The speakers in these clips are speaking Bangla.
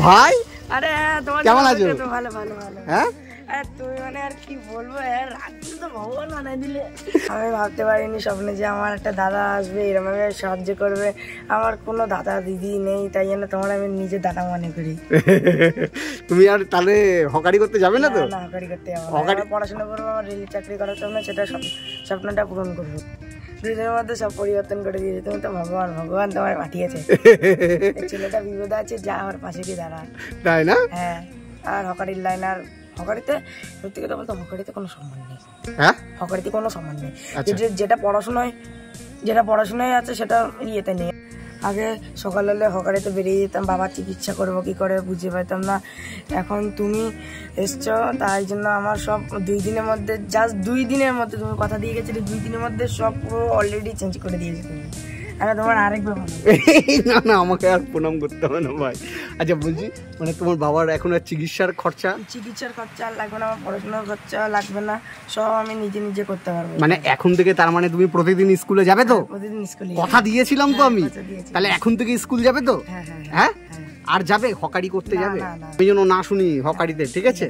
ভাই আরে হ্যাঁ তোমার কেমন আছো? ভালো ভালো ভালো। হ্যাঁ তুমি মানে আর কি বলবো, রাত্রি তো ভগবান বানাই দিলে। আমি ভাবতে পারিনি স্বপ্নে যে আমার একটা দাদা আসবে, এরকম ভাবে সাহায্য করবে। আমার কোনো দাদা দিদি নেই, তাই জন্য তোমার আমি নিজের দাদা মনে করি। তুমি আর তাহলে হকারি করতে যাবে না তো? না হকারি করতে যাবো না, পড়াশোনা করবো, আমার রেল চাকরি করার স্বপ্ন, সেটা স্বপ্নটা পূরণ করবো। দুদিনের মধ্যে সব পরিবর্তন করে দিয়েছে। তুমি তো ভগবান, ভগবান তোমার পাঠিয়েছে। ছেলেটা বিপদে আছে, যা আমার পাশে গিয়ে দাঁড়া, তাই না? হ্যাঁ। আর হকারির লাইন, আর হকারিতে সত্যি কথা বলতে হকারিতে কোনো সম্মান নেই। হ্যাঁ, হকারিতে কোনো সম্মান নেই। যেটা পড়াশোনায় আছে সেটা ইয়েতে নেই। আগে সকাল হলে হকারিতে বেরিয়ে যেতাম, বাবার চিকিৎসা করবো কি করে বুঝতে পারতাম না। এখন তুমি এসছো, তাই জন্য আমার সব 2 দিনের মধ্যে, জাস্ট 2 দিনের মধ্যে, তুমি কথা দিয়ে গেছিলে 2 দিনের মধ্যে সব পুরো অলরেডি চেঞ্জ করে দিয়েছো তুমি। তোমার আরেকবার না না, আমাকে আর প্রণাম করতে হবে না ভাই। আচ্ছা বলছি, মানে তোমার বাবার এখন আর চিকিৎসার খরচা আর লাগবে না, আমার পড়াশোনার খরচা লাগবে না, সব আমি নিজে করতে পারবো। মানে এখন থেকে তার মানে তুমি প্রতিদিন স্কুলে যাবে তো? প্রতিদিন স্কুলে কথা দিয়েছিলাম তো আমি, তাহলে এখন থেকে স্কুল যাবে তো? হ্যাঁ, আর যাবে হকারি করতে যাবে? ওই জন্য না শুনি হকারিতে, ঠিক আছে?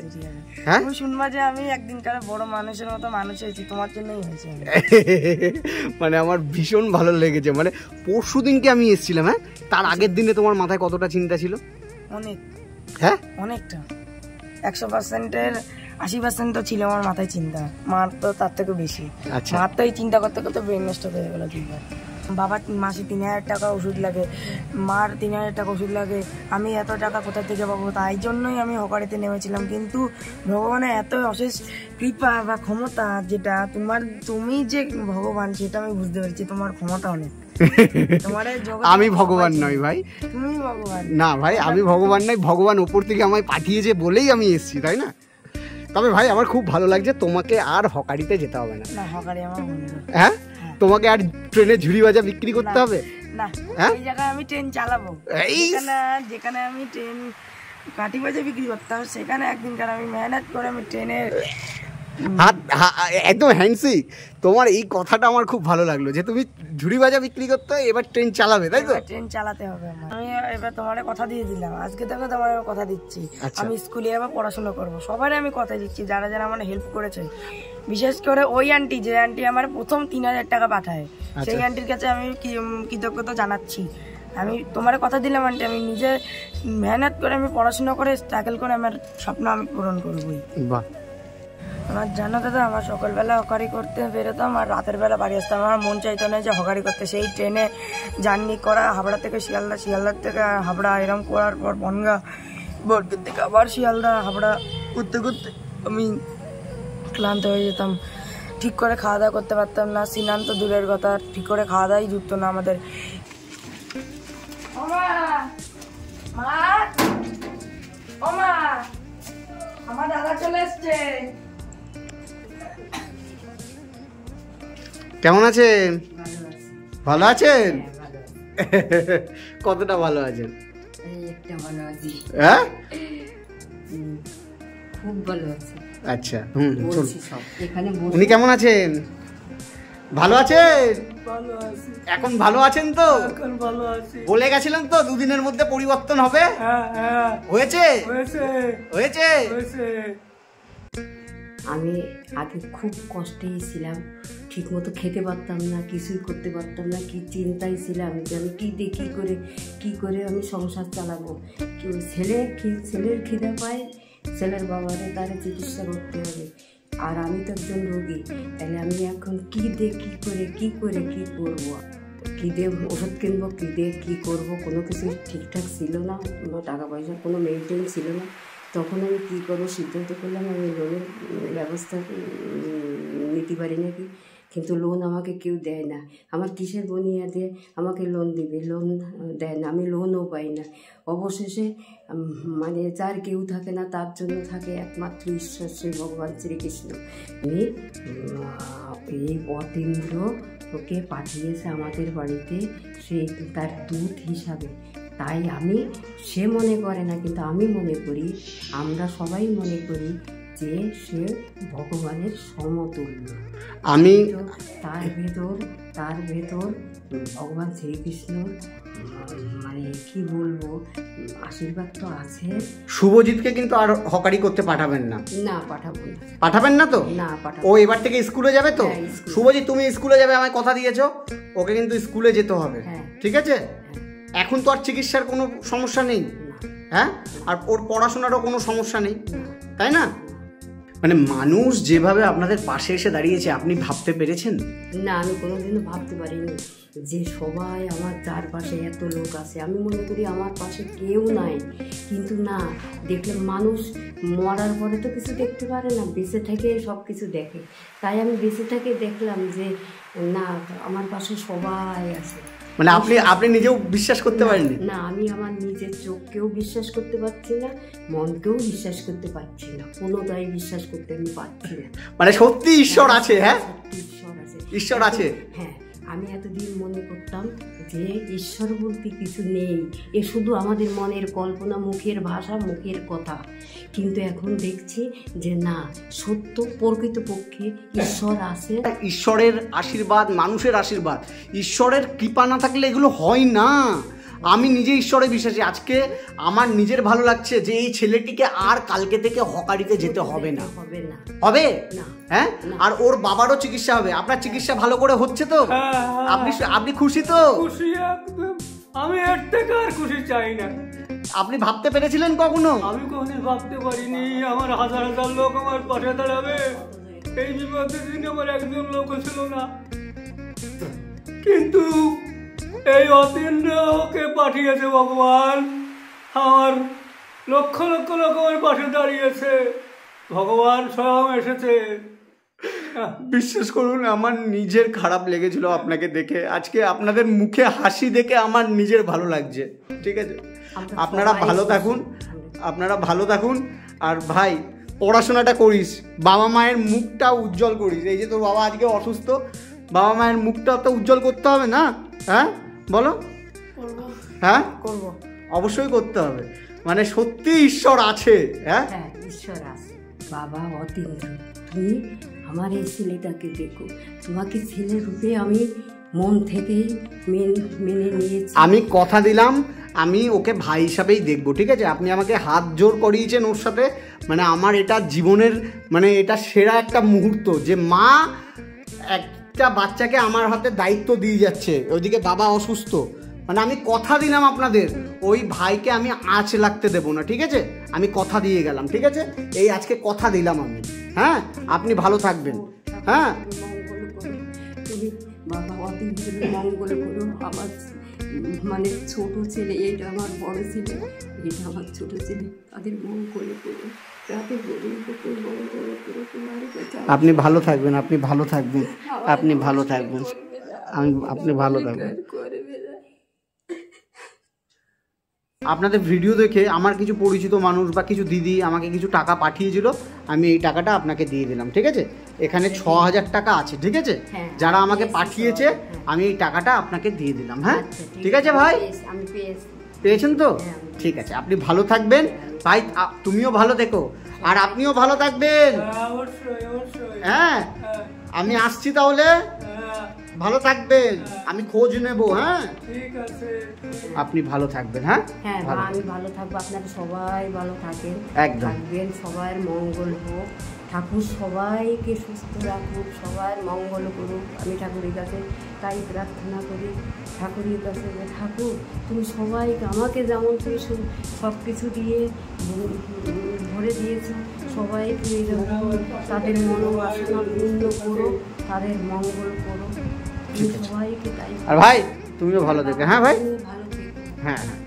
হ্যাঁ, তুমি শুনবা যে আমি একদিন কারে বড় মানুষের মতো মানুষ হয়েছি, তোমার জন্যই হয়েছে। মানে আমার ভীষণ ভালো লেগেছে। মানে পরশু দিনকে আমি এসেছিলাম, হ্যাঁ, তার আগের দিনে তোমার মাথায় কতটা চিন্তা ছিল? অনেক, হ্যাঁ অনেকটা, 100%-এর 80% তো ছিল আমার মাথায় চিন্তা। মার তো তার থেকে বেশি। মার তো এই চিন্তা করতে করতে ব্রেন নষ্ট হয়ে গেল। বাবার মাসে 3000 টাকা ওষুধ লাগে, মার 3000 টাকা ওষুধ লাগে, আমি এত টাকা কোথা থেকে পাবো? তাই জন্যই আমি হকারিতে নেমেছিলাম। কিন্তু ভগবানের এত অশেষ কৃপা বা ক্ষমতা, যেটা তুমি যে ভগবান সেটা আমি বুঝতে পেরেছি। তোমার ক্ষমতা অনেক। আমি ভগবান নই ভাই, তুমি ভগবান। না ভাই, আমি ভগবান নই, ভগবান উপর থেকে আমায় পাঠিয়েছে বলেই আমি এসেছি, তাই না? তবে ভাই আমার খুব ভালো লাগছে, তোমাকে আর হকারিতে যেতে হবে না। হকারি আমার মনে হয়। হ্যাঁ, তোমাকে আর ট্রেনে ঝুড়ি ভাজা বিক্রি করতে হবে না। এই জায়গায় আমি ট্রেন চালাবো, যেখানে আমি ট্রেন কাঠি ভাজা বিক্রি করতাম, সেখানে একদিন কার আমি মেহনত করে আমি ট্রেনের একদম হ্যান্ডসি। তোমার এই কথাটা আমার খুব ভালো লাগলো যে তুমি ঝুড়ি ভাজা বিক্রি করতে এবার ট্রেন চালাবে, তাই তো? ট্রেন চালাতে হবে আমার। আমি এবার তোমার কথা দিয়ে দিলাম, আজকে থেকে তোমার কথা দিচ্ছি। আমি স্কুলে এবার পড়াশোনা করবো, সবাই আমি কথা দিচ্ছি, যারা যারা আমার হেল্প করেছে। বিশেষ করে ওই আন্টি, যে আন্টি আমার প্রথম 3000 টাকা পাঠায়, সেই আন্টির কাছে আমি কৃতজ্ঞতা জানাচ্ছি। আমি তোমার কথা দিলাম আন্টি, আমি নিজে মেহনত করে, আমি পড়াশোনা করে স্ট্রাগল করে আমার স্বপ্ন আমি পূরণ করবোই। বাহ। আমার জানো দাদা, আমার সকালবেলা হকারি করতে বেরোতাম আর রাতের বেলা বাড়ি আসতাম। আমার মন চাইতো না যে হকারি করতে। সেই ট্রেনে জার্নি করা, হাবড়া থেকে শিয়ালদা, শিয়ালদার থেকে হাবড়া, এরম করার পর বনগাঁ, বরপুর থেকে আবার শিয়ালদা, হাবড়া করতে করতে আমি ক্লান্ত হয়ে যেতাম। ঠিক করে খাওয়া দাওয়া করতে পারতাম না, স্নান তো দূরের কথা, ঠিক করে খাওয়া দাওয়াই জুটতো না আমাদের। আমার দাদা চলে এসছে। কেমন আছেন? ভালো আছেন? কতটা ভালো আছেন? হ্যাঁ, খুব ভালো আছে। আচ্ছা, উনি কেমন আছেন? ভালো আছেন? এখন ভালো আছেন তো? বলে গেছিলাম তো 2 দিনের মধ্যে পরিবর্তন হবে। হয়েছে? হয়েছে। আমি আগে খুব কষ্টেই ছিলাম, ঠিক মতো খেতে পারতাম না, কিছুই করতে পারতাম না, কি চিন্তায় ছিলাম যে আমি কী করে আমি সংসার চালাবো। ছেলের খিদে পায়, ছেলের বাবারে তারে চিকিৎসা করতে হবে, আর আমি তো একজন রোগী। তাহলে আমি এখন কী করবো, কী দিয়ে ওষুধ কিনবো, কী দিয়ে কী করবো, কোনো কিছু ঠিকঠাক ছিল না, কোনো টাকা পয়সার কোনো মেনটেন ছিল না। তখন আমি কী করবো সিদ্ধান্ত করলাম, আমি লোনের ব্যবস্থা নিতে পারি নাকি, কিন্তু লোন আমাকে কেউ দেয় না। আমার কিসের বুনিয়াদে আমাকে লোন দিবে? লোন দেয় না, আমি লোনও পাই না। অবশেষে মানে যার কেউ থাকে না, তার জন্য থাকে একমাত্র ঈশ্বর, শ্রী ভগবান শ্রীকৃষ্ণ। এই অতীন্দ্র ওকে পাঠিয়েছে আমাদের বাড়িতে, সে তার দূত হিসাবে। তাই সে মনে করে না, কিন্তু আমি মনে করি, আমরা সবাই মনে করি যে সে ভগবানের সমতুল্য। আমি তার ভেতর ভগবান শ্রীকৃষ্ণ মানে কি বলবো আশীর্বাদ তো আছে। শুভজিৎকে কিন্তু আর হকারি করতে পাঠাবেন না। না, পাঠাবো না। পাঠাবেন না তো? না, পাঠাবো। ও এবার থেকে স্কুলে যাবে তো? শুভজিৎ তুমি স্কুলে যাবে, আমায় কথা দিয়েছো, ওকে কিন্তু স্কুলে যেতে হবে, ঠিক আছে? এখন তো আর চিকিৎসার কোনো সমস্যা নেই, হ্যাঁ, আর ওর পড়াশোনারও কোনো সমস্যা নেই, তাই না? মানে মানুষ যেভাবে আপনাদের পাশে এসে দাঁড়িয়েছে আপনি ভাবতে পেরেছেন? না, আমি কোনোদিনও ভাবতে পারিনি যে সবাই আমার চারপাশে এত লোক আছে। আমি মনে করি আমার পাশে কেউ নাই, কিন্তু না, দেখলে মানুষ মরার পরে তো কিছু দেখতে পারে না, বেঁচে থেকে সব কিছু দেখে। তাই আমি বেঁচে থেকে দেখলাম যে না, আমার পাশে সবাই আছে। মানে আপনি নিজেও বিশ্বাস করতে পারেননি? না, আমি আমার নিজের চোখকেও বিশ্বাস করতে পারছি না, মনকেও বিশ্বাস করতে পারছি না, কোনোটাই বিশ্বাস করতে আমি পারছি না। মানে সত্যি ঈশ্বর আছে? হ্যাঁ, ঈশ্বর আছে, ঈশ্বর আছে। হ্যাঁ, আমি এতদিন মনে করতাম যে ঈশ্বর বলতে কিছু নেই, এ শুধু আমাদের মনের কল্পনা, মুখের ভাষা, মুখের কথা। কিন্তু এখন দেখছি যে না, সত্য প্রকৃতপক্ষে ঈশ্বর আছে। ঈশ্বরের আশীর্বাদ, মানুষের আশীর্বাদ, ঈশ্বরের কৃপা না থাকলে এগুলো হয় না। আমি নিজে ঈশ্বরে বিশ্বাসী। আজকে আমার নিজের ভালো লাগছে যে এই ছেলেটিকে আর কালকে থেকে হকারিতে যেতে হবে না। হবে? হ্যাঁ, আর ওর বাবারও চিকিৎসা হবে। আপনার চিকিৎসা ভালো করে হচ্ছে তো? আপনি খুশি তো? খুশি একদম। আমি এর থেকে আর খুশি চাই না। আপনি ভাবতে পেরেছিলেন কখনো? আমি কখনো ভাবতে পারিনি আমার হাজার হাজার লোক আমার পাশে দাঁড়াবে। এই বিপদের দিনে আমার একজন লোক ছিল না, কিন্তু এই অতীন্দ্রকে পাঠিয়েছে ভগবান। আমার লক্ষ লক্ষ লোক আমার পাশে দাঁড়িয়েছে, ভগবান স্বয়ং এসেছে। বিশ্বাস করুন, আমার নিজের খারাপ লেগেছিল আপনাকে দেখে। আজকে আপনাদের মুখে হাসি দেখে আমার নিজের ভালো লাগছে, ঠিক আছে? আপনারা ভালো থাকুন, আপনারা ভালো থাকুন। আর ভাই, পড়াশোনাটা করিস, বাবা মায়ের মুখটা উজ্জ্বল করিস। এই যে তোর বাবা আজকে অসুস্থ, বাবা মায়ের মুখটা তো উজ্জ্বল করতে হবে না? হ্যাঁ বলো? হ্যাঁ, করব, অবশ্যই করতে হবে। মানে সত্যি ঈশ্বর আছে। হ্যাঁ, ঈশ্বর আছে। বাবা অতীন্দ্র, তুমি আমার এই ছেলেটাকে দেখো, তোমাকে ছেলে রূপে আমি মন থেকে মেনে নিয়েছি। আমি কথা দিলাম আমি ওকে ভাই হিসাবেই দেখবো, ঠিক আছে? আপনি আমাকে হাত জোর করিয়েছেন ওর সাথে। মানে আমার এটা জীবনের মানে এটা সেরা একটা মুহূর্ত যে মা একটা বাচ্চাকে আমার হাতে দায়িত্ব দিয়ে যাচ্ছে, ওইদিকে বাবা অসুস্থ। মানে আমি কথা দিলাম আপনাদের, ওই ভাইকে আমি আঁচ লাগতে দেবো না, ঠিক আছে? আমি কথা দিয়ে গেলাম, ঠিক আছে? এই আজকে কথা দিলাম আমি। হ্যাঁ, আপনি ভালো থাকবেন। হ্যাঁ, তুমি বাবা অতীন্দ্রের মঙ্গল করো। আমার মানে ছোট ছেলে, এটা আমার বড় ছেলে, এটা আমার ছোট ছেলে, তাদের মঙ্গল করো। আপনি ভালো থাকবেন, আপনি ভালো থাকবেন, আপনি ভালো থাকবেন, আপনি ভালো থাকবেন। আপনাদের ভিডিও দেখে আমার কিছু পরিচিত মানুষ বা কিছু দিদি আমাকে কিছু টাকা পাঠিয়েছিল, আমি এই টাকাটা আপনাকে দিয়ে দিলাম, ঠিক আছে? এখানে 6000 টাকা আছে, ঠিক আছে? যারা আমাকে পাঠিয়েছে আমি এই টাকাটা আপনাকে দিয়ে দিলাম। হ্যাঁ, ঠিক আছে ভাই? পেয়েছেন তো? ঠিক আছে, আপনি ভালো থাকবেন ভাই, তুমিও ভালো থেকো, আর আপনিও ভালো থাকবেন। হ্যাঁ, আমি আসছি তাহলে, ভালো থাকবেন, আমি খোঁজ নেব। হ্যাঁ, ঠিক আছে, আপনি ভালো থাকবেন। হ্যাঁ, হ্যাঁ, আমি ভালো থাকবো, আপনারা সবাই ভালো থাকেন, থাকবেন, সবার মঙ্গল হোক, ঠাকুর সবাইকে সুস্থ রাখুক, সবার মঙ্গল করুক। আমি ঠাকুরের কাছে তাই প্রার্থনা করি, ঠাকুরের কাছে যে ঠাকুর তুমি সবাইকে, আমাকে যেমন তুমি সব কিছু দিয়ে ভরে দিয়েছো, সবাইকে এরকম তাদের মনোবাসনা পূর্ণ করো, তাদের মঙ্গল করো, সবাইকে তাই। আর ভাই তুমিও ভালো থেকো। হ্যাঁ ভাই, ভালো থেকো। হ্যাঁ হ্যাঁ।